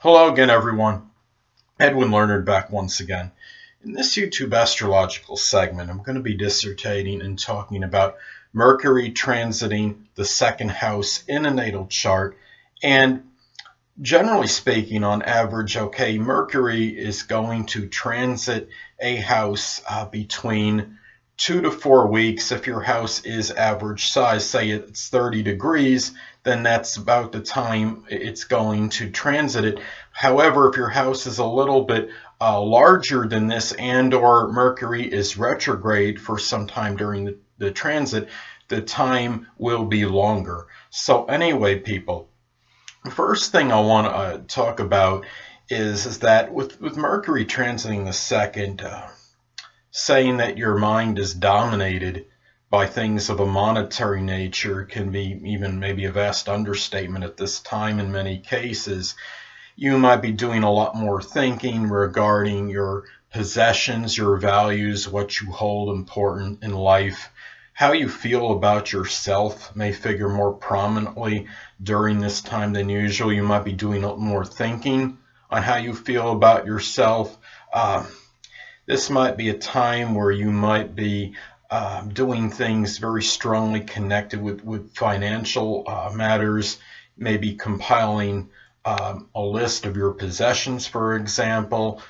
Hello again, everyone. Edwin Learnard back once again. In this YouTube astrological segment, I'm going to be dissertating and talking about Mercury transiting the second house in a natal chart. And generally speaking, on average, Mercury is going to transit a house between 2 to 4 weeks. If your house is average size, say it's 30 degrees, then that's about the time it's going to transit it. However, if your house is a little bit larger than this, and or Mercury is retrograde for some time during the transit, the time will be longer. So anyway, people, the first thing I want to talk about is that with Mercury transiting the second, saying that your mind is dominated by things of a monetary nature can be even maybe a vast understatement at this time in many cases. You might be doing a lot more thinking regarding your possessions, your values, what you hold important in life. How you feel about yourself may figure more prominently during this time than usual. You might be doing more thinking on how you feel about yourself. This might be a time where you might be doing things very strongly connected with financial matters, maybe compiling a list of your possessions, for example,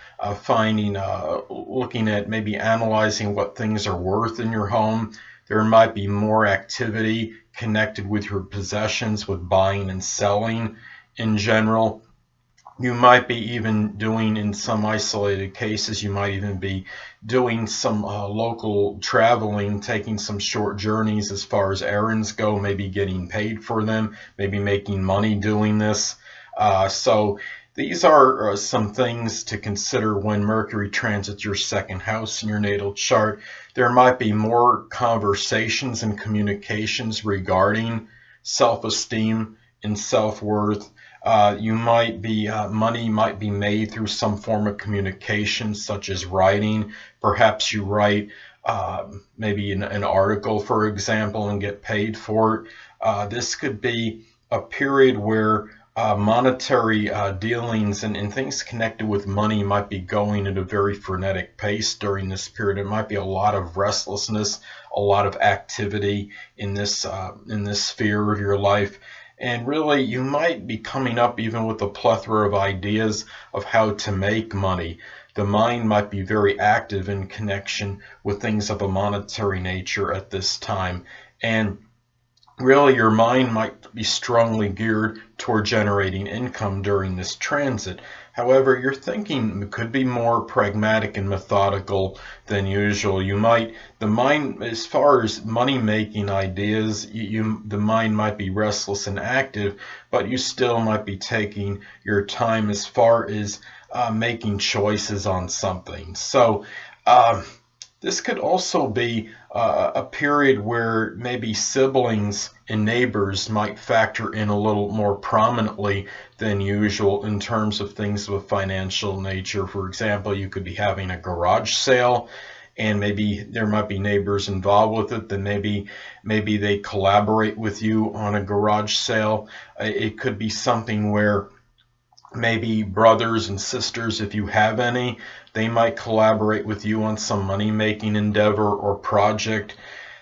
looking at maybe analyzing what things are worth in your home. There might be more activity connected with your possessions, with buying and selling in general. You might be even doing, in some isolated cases, you might even be doing some local traveling, taking some short journeys as far as errands go, maybe getting paid for them, maybe making money doing this. So these are some things to consider when Mercury transits your second house in your natal chart. There might be more conversations and communications regarding self-esteem and self-worth. Money might be made through some form of communication, such as writing. Perhaps you write maybe an article, for example, and get paid for it. This could be a period where monetary dealings and things connected with money might be going at a very frenetic pace during this period. It might be a lot of restlessness, a lot of activity in this sphere of your life. And really, you might be coming up even with a plethora of ideas of how to make money. The mind might be very active in connection with things of a monetary nature at this time. And really, your mind might be strongly geared toward generating income during this transit. However, your thinking could be more pragmatic and methodical than usual. The mind, as far as money-making ideas, the mind might be restless and active, but you still might be taking your time as far as making choices on something. So, this could also be a period where maybe siblings and neighbors might factor in a little more prominently than usual in terms of things of a financial nature. For example, you could be having a garage sale, and maybe there might be neighbors involved with it. Then maybe they collaborate with you on a garage sale. It could be something where maybe brothers and sisters, if you have any, they might collaborate with you on some money-making endeavor or project.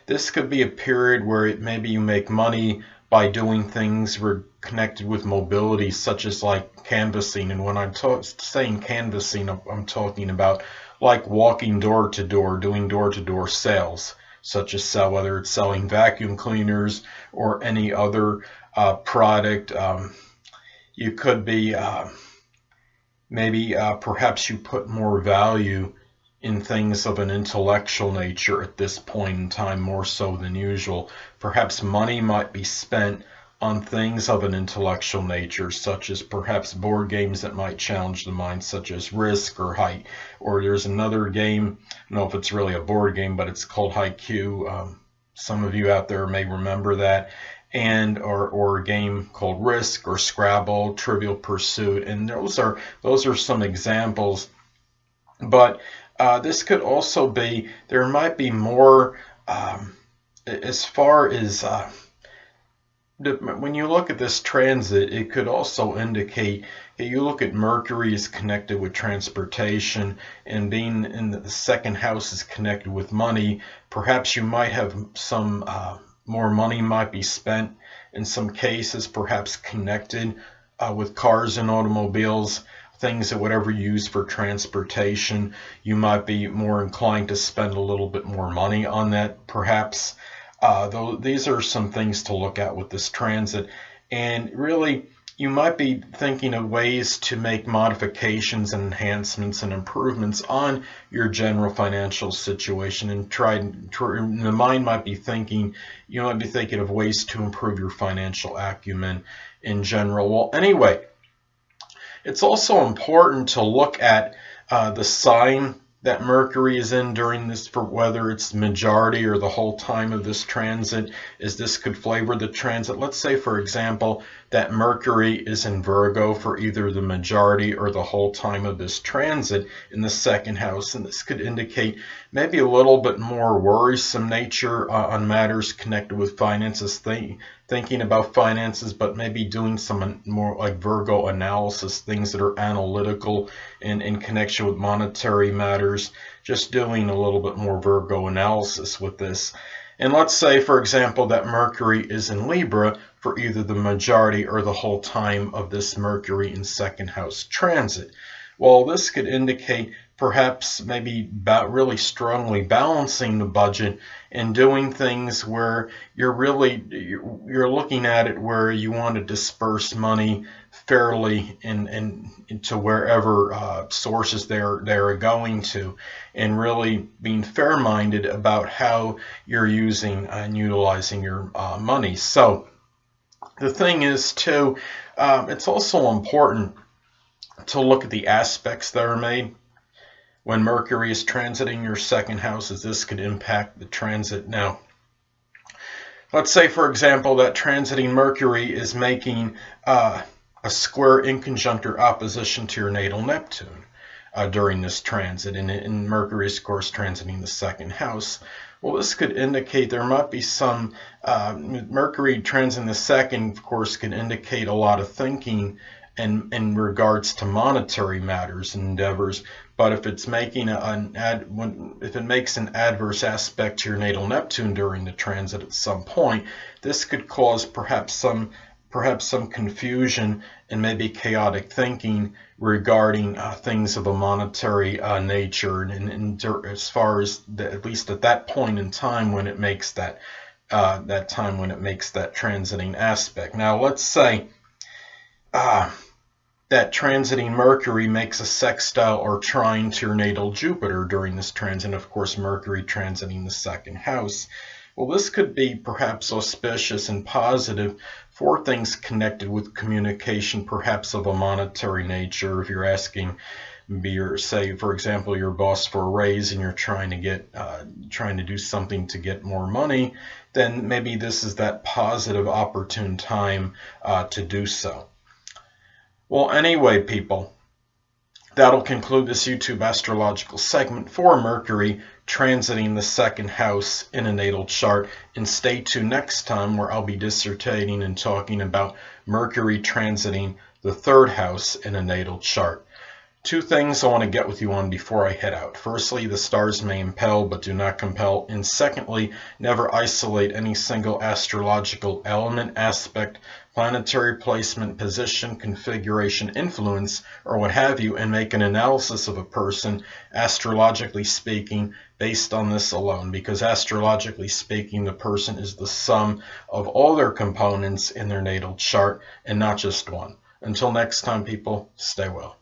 This could be a period where maybe you make money by doing things connected with mobility, such as like canvassing. And when I'm saying canvassing, I'm talking about like walking door to door, doing door-to-door sales, such as whether it's selling vacuum cleaners or any other product. You could be perhaps you put more value in things of an intellectual nature at this point in time, more so than usual. Perhaps money might be spent on things of an intellectual nature, such as perhaps board games that might challenge the mind, such as Risk or Height. Or there's another game, I don't know if it's really a board game, but it's called Haiku. Some of you out there may remember that. Or a game called Risk or Scrabble, Trivial Pursuit, and those are some examples. But this could also be, there might be more as far as when you look at this transit, it could also indicate that you look at Mercury is connected with transportation, and being in the second house is connected with money. Perhaps you might have some more money might be spent in some cases, perhaps connected with cars and automobiles, things that whatever you use for transportation. You might be more inclined to spend a little bit more money on that, perhaps. Though these are some things to look at with this transit, and really you might be thinking of ways to make modifications and enhancements and improvements on your general financial situation, and the mind might be thinking, you might be thinking of ways to improve your financial acumen in general. Well, anyway, it's also important to look at the sign that Mercury is in during this, for whether it's the majority or the whole time of this transit, as this could flavor the transit. Let's say, for example, that Mercury is in Virgo for either the majority or the whole time of this transit in the second house, and this could indicate maybe a little bit more worrisome nature on matters connected with finances, thinking about finances, but maybe doing some more like Virgo analysis, things that are analytical and in connection with monetary matters, just doing a little bit more Virgo analysis with this. And let's say, for example, that Mercury is in Libra for either the majority or the whole time of this Mercury in second house transit. Well, this could indicate perhaps maybe really strongly balancing the budget and doing things where you're looking at it where you want to disperse money fairly into wherever sources they're going to, and really being fair-minded about how you're using and utilizing your money. So the thing is too, it's also important to look at the aspects that are made when Mercury is transiting your second house, as this could impact the transit. Now, let's say, for example, that transiting Mercury is making a square in conjunct or opposition to your natal Neptune during this transit, and Mercury is, of course, transiting the second house. Well, this could indicate there might be some, Mercury transiting the second, of course, can indicate a lot of thinking in regards to monetary matters and endeavors. But if it's making if it makes an adverse aspect to your natal Neptune during the transit at some point, this could cause perhaps some confusion and maybe chaotic thinking regarding things of a monetary nature, and as far as at least at that point in time when it makes that transiting aspect. Now, let's say that transiting Mercury makes a sextile or trine to your natal Jupiter during this transit, of course, Mercury transiting the second house. Well, this could be perhaps auspicious and positive for things connected with communication, perhaps of a monetary nature. If you're asking, say, for example, your boss for a raise and you're trying to do something to get more money, then maybe this is that positive, opportune time to do so. Well, anyway, people, that'll conclude this YouTube astrological segment for Mercury transiting the second house in a natal chart. And stay tuned next time, where I'll be dissertating and talking about Mercury transiting the third house in a natal chart. Two things I want to get with you on before I head out. Firstly, the stars may impel but do not compel. And secondly, never isolate any single astrological element, aspect, planetary placement, position, configuration, influence, or what have you, and make an analysis of a person, astrologically speaking, based on this alone. Because astrologically speaking, the person is the sum of all their components in their natal chart and not just one. Until next time, people, stay well.